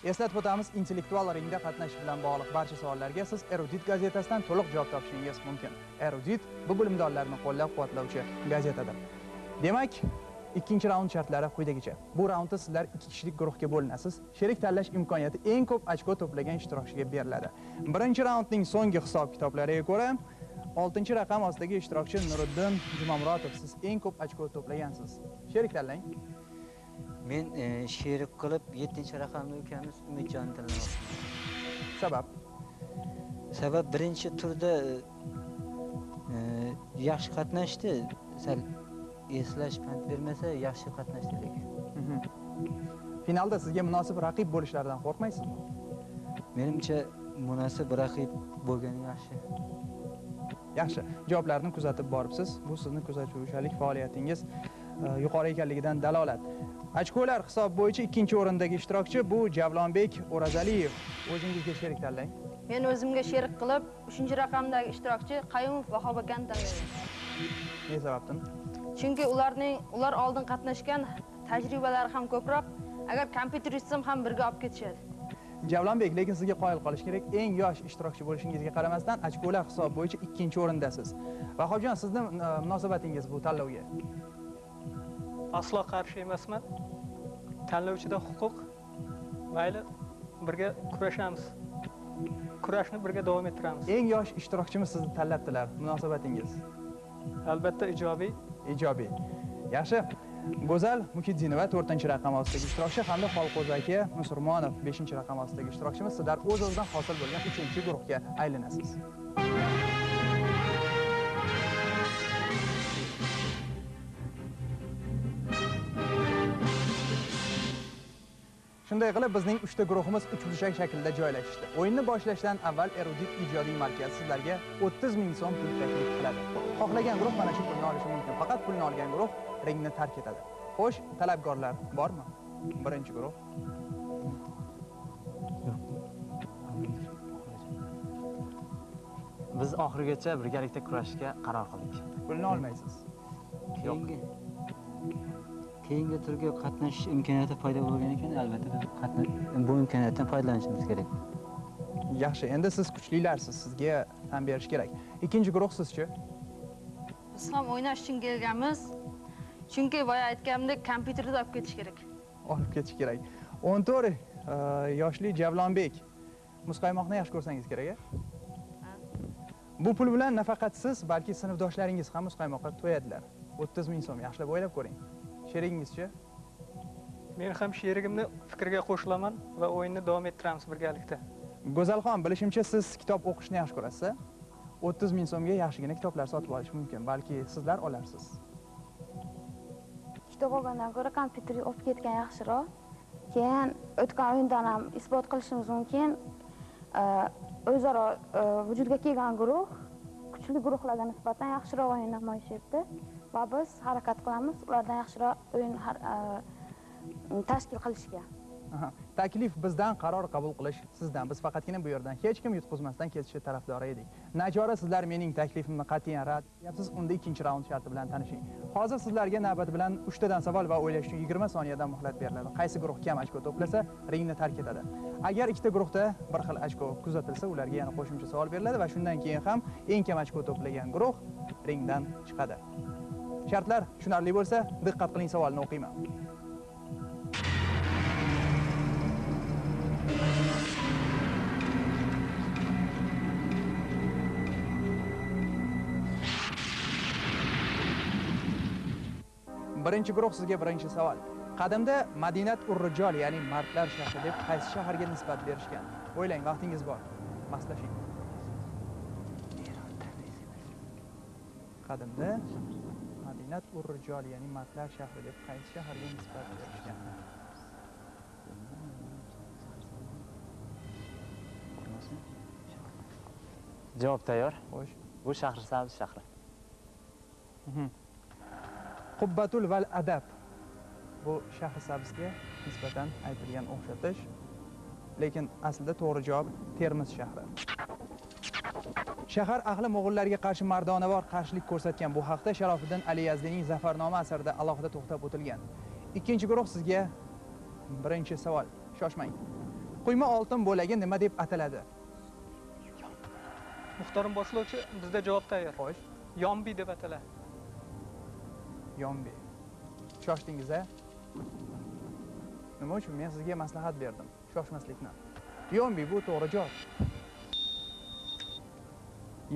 Eslatib o'tamiz, intellektual ringda qatnashish bilan bog'liq barcha savollarga siz Erudit gazetasidan to'liq javob topishingiz mumkin. Erudit bu bilimdonlarni qo'llab-quvvatlovchi gazetadir. Demak, ikkinchi raund shartlari quyidagicha. Bu raundda sizlar 2 kishilik guruhga bo'linasiz. Sherik tanlash imkoniyati eng ko'p ochko to'plagan ishtirokchiga beriladi. Birinchi raundning so'nggi hisob-kitoblariga ko'ra, 6-raqam ostidagi ishtirokchi Nuriddin Jumamurotov, siz eng ko'p ochko to'plagansiz. Sherik tanlang. Men sherik qilib 7-raqamli ukamiz Umidjonni tanlamoqchiman. Sabab? Sabab birinchi turda yaxshi qatnashdi. Sal eslash pand bermasa yaxshi qatnashdi lekin. Finalda sizga munosib raqib bo'lishlaridan qo'rqmaysizmi? Menimcha munosib raqib bo'lgani yaxshi. Yaxshi. Javoblarni kuzatib boribsiz. Bu sizni kuzatuvchilik faoliyatingiz yuqori ekanligidan dalolat. Ochkolar hisob bo'yicha 2-o'rindagi ishtirokchi bu Javlonbek O'razaliyev. O'zingizga sherik tanlang. Men o'zimga sherik qilib 3-raqamdagi ishtirokchi Qayumov Vahobakani tanlayman. Ne sababdan? Chunki ular oldin qatnashgan tajribalari ham ko'proq, agar kompyuter etsam ham birga olib ketishadi. Javlonbek, lekin sizga qoyil qolish kerak. Eng yosh ishtirokchi bo'lishingizga qaramasdan ochkolar hisob bo'yicha 2-o'rindasiz. Vahobjon, sizning munosabatingiz bu tanlovga? Aslo qarshi emasman. Tanlovchida huquq. Mayli, birga kurashamiz. Kurashni birga davom ettiramiz. Eng yosh ishtirokchimiz sizni tanlabdilar. Munosabatingiz? Albatta ijobiy. Ijobiy. Yaxshi. Go'zal Mukiddinova 4-raqam ostidagi ishtirokchi hamda Xolqo'zaki Musurmonov 5-raqam ostidagi ishtirokchimiz. Sizlar o'z-o'zidan hosil bo'lgan 3-guruhga aylanasiz. Shunday qilib bizning 3 guruhimiz 3-burchak shaklda joylashdi. O'yinni boshlashdan avval Erudit ijodiy markaz sizlarga 30 ming so'm pul taklif qiladi. Xohlagan guruh mana shu pulni olishi mumkin. Faqat pulni olgan guruh ringni tark etadi. Xo'sh, talabgorlar bormi? Birinchi guruh. Biz oxirigacha birgalikda kurashishga qaror qildik. Pulni olmaysiz. Keyingi turga qatnashish imkoniyati paydo bo'lgan ekan, albatta biz bu imkoniyatdan foydalanishimiz kerak. Yaxshi, endi siz kuchlilarsiz, sizga tan berish kerak. Ikkinchi guruh sizchi? Biz ham o'ynash uchun kelganmiz. Chunki boya aytganimdek, kompyuterni olib ketish kerak. Olib ketish kerak. 14 yoshli Javlonbek. Muzqaymoqni yaxshi ko'rsangiz kerak-a? Bu pul bilan nafaqat siz, balki sinfdoshlaringiz ham muzqaymoqqa to'yadilar. 30 ming so'm, yaxshilab o'ylab ko'ring. Sherigingizchi? Men ham sherigimni fikrga qo'shilaman va o'yinni davom ettiramiz birgalikda. Go'zalxon, bilishimcha siz kitob o'qishni yaxshi ko'rasiz. 30 ming so'mga yaxshigina kitoblar sotib olish mumkin, balki sizlar olarsiz. Kitob olgandan ko'ra kompyuterni olib ketgan yaxshiroq. Keyin o'tgan o'yindan ham isbot qilishimiz mumkin. O'zaro vujudga kelgan guruh kuchli guruhlarga nisbatan yaxshiroq o'yin namoyish etdi va biz harakat qilamiz ulardan yaxshiroq o'yin tashkil qilishga. Taklif bizdan, qaror qabul qilish sizdan. Biz faqatgina bu yerdan hech kim yutqizmasdan ketishi tarafdori edik. Nachora sizlar mening taklifimni qat'iyan rad etyapsiz. Unda 2-raund sharti bilan tanishing. Hozir sizlarga navbat bilan 3 tadan savol va o'ylash uchun 20 soniyadan muhlat beriladi. Qaysi guruh kam ochko to'plasa, ringni tark etadi. Agar ikkita guruhda bir xil ochko kuzatilsa, ularga yana qo'shimcha savol beriladi va shundan keyin ham eng kam ochko to'plagan guruh ringdan chiqadi. Shartlar tushunarli bo'lsa, diqqat qiling, savolni o'qiyman. Birinchi guruh sizga birinchi savol. Qadimda Madinat ur-Rijol, ya'ni mardlar shahri deb qaysi shaharga nisbat berishgan? O'ylang, vaqtingiz bor. Maslashing. Qadimda Madinat ur-Rijol, ya'ni mardlar shahri deb qaysi shaharga nisbat berishgan? Javob tayyor. Xo'sh. Bu Shahrisabz shahri. Qubbatul val adab. Bu Shahrisabzga nisbatan aytilgan o'xshatish. Lekin aslida to'g'ri javob Termiz shahri. Shahar ahli mo'g'ullarga qarshi mardonavor qarshilik ko'rsatgan bu haqda Sharofiddin Aliyazdining Zafarnoma asarida alohida to'xtab o'tilgan. Ikkinchi guruh sizga birinchi savol. Shoshmang. Quyma oltin bo'lagi nima deb ataladi? Muxtorim boshlovchi, bizda javob tayyor. Xo'sh, Yombi deb ataladi. Yombi. Shoshdingiz-a? Nima uchun men sizga maslahat berdim? Shoshmaslikni. Yombi bu to'g'ri javob.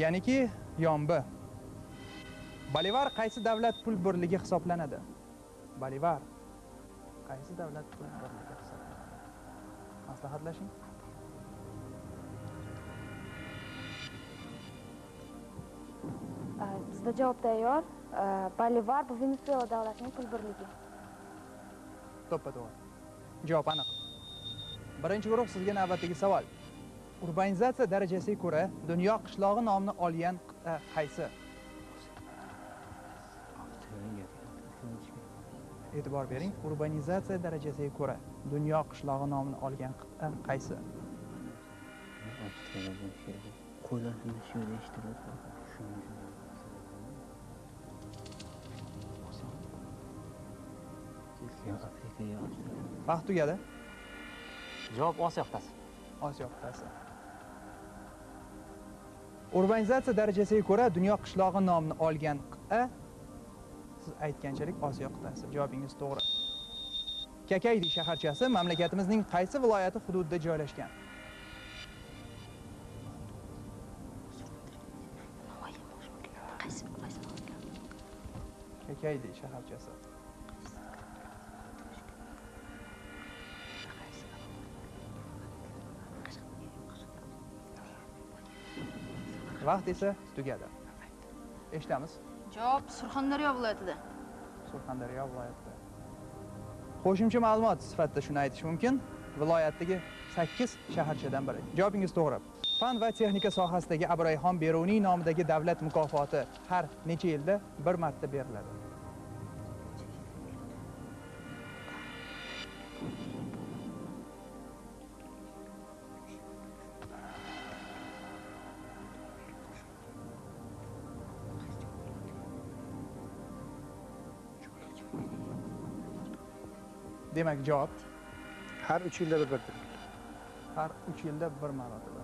Ya'niki yombi. Bolivar qaysi davlat pul birligi hisoblanadi? Bolivar qaysi davlat pul birligi hisoblanadi? Maslahatlashing. Bizda javob tayyor. Bolivar bu Venesuela davlatining pul birligi. To'ppa-to'g'ri. Javob aniq. Birinchi guruh sizga navbatdagi savol. Urbanizatsiya darajasiga ko'ra dunyo qishlog'i nomini olgan qit'a qaysi? E'tibor bering. Urbanizatsiya darajasiga ko'ra dunyo qishlog'i nomini olgan qit'a qaysi? Qo'ylar shu yerda eshitilyapti. Vaqt tugadi. Javob Osiyo qit'asi. Osiyo qit'asi. Urbanizatsiya darajasiga ko'ra dunyo qishlog'i nomini olgan qit'a siz aytganchalik Osiyo qit'asi. Javobingiz to'g'ri. Kakaydi shaharchasi mamlakatimizning qaysi viloyati hududida joylashgan? Kakaydi shaharchasi. Vaqt esa tugadi. Eshitamiz. Javob Surxondaryo viloyatida. Surxondaryo viloyatida. Qo'shimcha ma'lumot sifatida shuni aytish mumkin. Viloyatdagi 8 shaharchadan biri. Javobingiz to'g'ri. Fan va texnika sohasidagi Abrayhon Beruniy nomidagi davlat mukofoti har necha yilda bir marta beriladi? Demak, javob Har 3 yilda bir marta. har 3 yilda bir marotaba.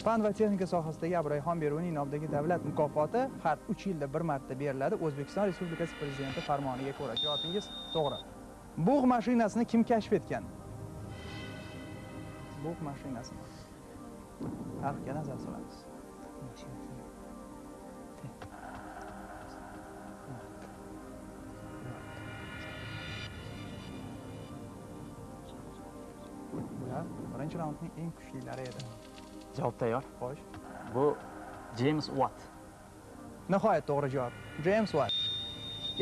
Fan va texnika sohasidagi Abrayhon Beruniy nomidagi davlat mukofoti har 3 yilda bir marta beriladi. O'zbekiston Respublikasi Prezidenti farmoniga ko'ra. Javobingiz to'g'ri. Bug' mashinasini kim kashf etgan? Bug' mashinasini. Tarixga nazar solamiz. Bular birinchi raundning eng kuchlilari edi. Javob tayyor. Xo'sh. Bu James Watt. Nihoyat to'g'ri javob. James Watt.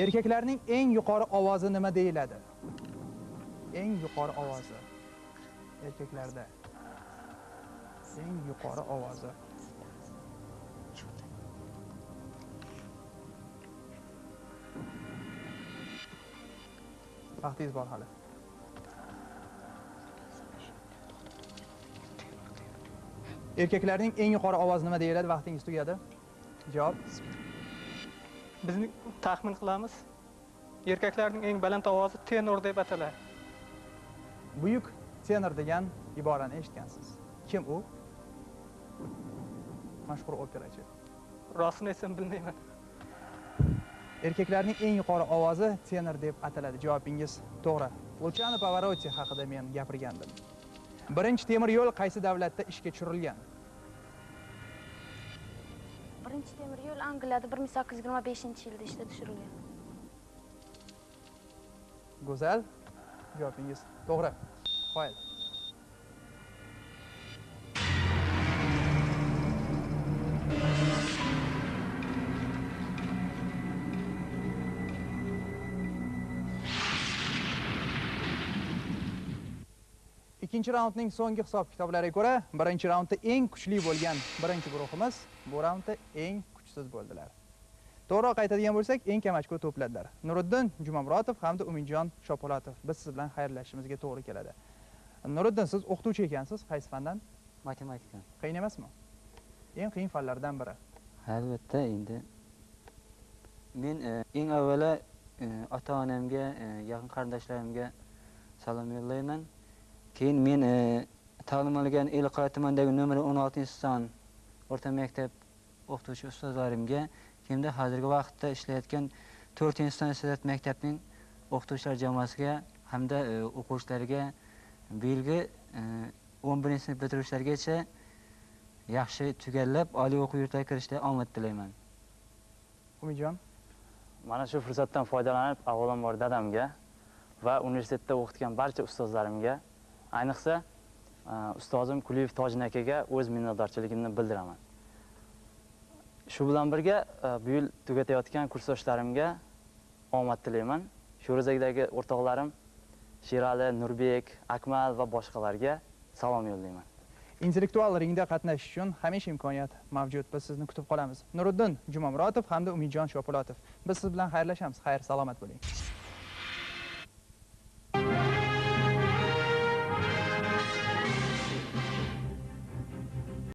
Erkaklarning eng yuqori ovozi nima deyiladi? Eng yuqori ovozi. Erkaklarda eng yuqori ovozi. Vaqtingiz bor hali. Erkaklarning eng yuqori ovozi nima deyiladi? Vaqtingiz tugadi. Javob. Bizni taxmin qilamiz. Erkaklarning eng baland ovozi tenor deb ataladi. Buyuk tenor degan iborani eshitgansiz. Kim u? Mashhur operachi. Rostini esa bilmayman. Erkaklarning eng yuqori ovozi tenor deb ataladi. Javobingiz to'g'ri. Luciano Pavarotti haqida men gapirgandim. Birinchi temir yo'l qaysi davlatda ishga tushirilgan? Birinchi temir yo'l Angliyada 1825-yilda ishga tushirilgan. Go'zal. Javobingiz to'g'ri. Qoyil. Ikkinchi raundning so'nggi hisob kitoblariga ko'ra, birinchi raundda eng kuchli bo'lgan birinchi guruhimiz bu raundda eng kuchsiz bo'ldilar. To'g'riroq aytadigan bo'lsak, eng kam ochko to'pladilar. Nuriddin Jumamurotov hamda Umidjon Shopolatov. Biz siz bilan xayrlashishimizga to'g'ri keladi. Nuriddin, siz o'qituvchi ekansiz, qaysi fandan? Matematika. Qiyin emasmi? Eng qiyin fanlardan biri. Albatta, endi men eng avvalo ota-onamga, yaqin qarindoshlarimga salom yo'llayman. Keyin men ta'lim olgan Elqo'ya tumanidagi nomer 16-son o'rta maktab o'qituvchi ustozlarimga, kimda hozirgi vaqtda ishlayotgan 4-son iste'dod maktabining o'qituvchilar jamoasiga hamda o'quvchilarga belgi 11-sinf bitiruvchilargacha yaxshi tugallab oliy o'quv yurtlariga kirishda omad tilayman. Umidjon, Mana shu fursatdan foydalanib, avvalambor dadamga va universitetda o'qitgan barcha ustozlarimga, ayniqsa ustozim Kuliyev Tojin akaga o'z minnatdorchiligimni bildiraman. Shu bilan birga bu yil tugatayotgan kursdoshlarimga omad tilayman. Sho'rozakdagi o'rtoqlarim Sherali, Nurbek, Akmal va boshqalarga salom yo'llayman. intellektual ringda qatnashish uchun hamisha imkoniyat mavjud. Biz sizni kutib qolamiz. Nuriddin Jumomurotov hamda Umidjon Shopulotov. Biz siz bilan xayrlashamiz. Xayr, salomat bo'ling.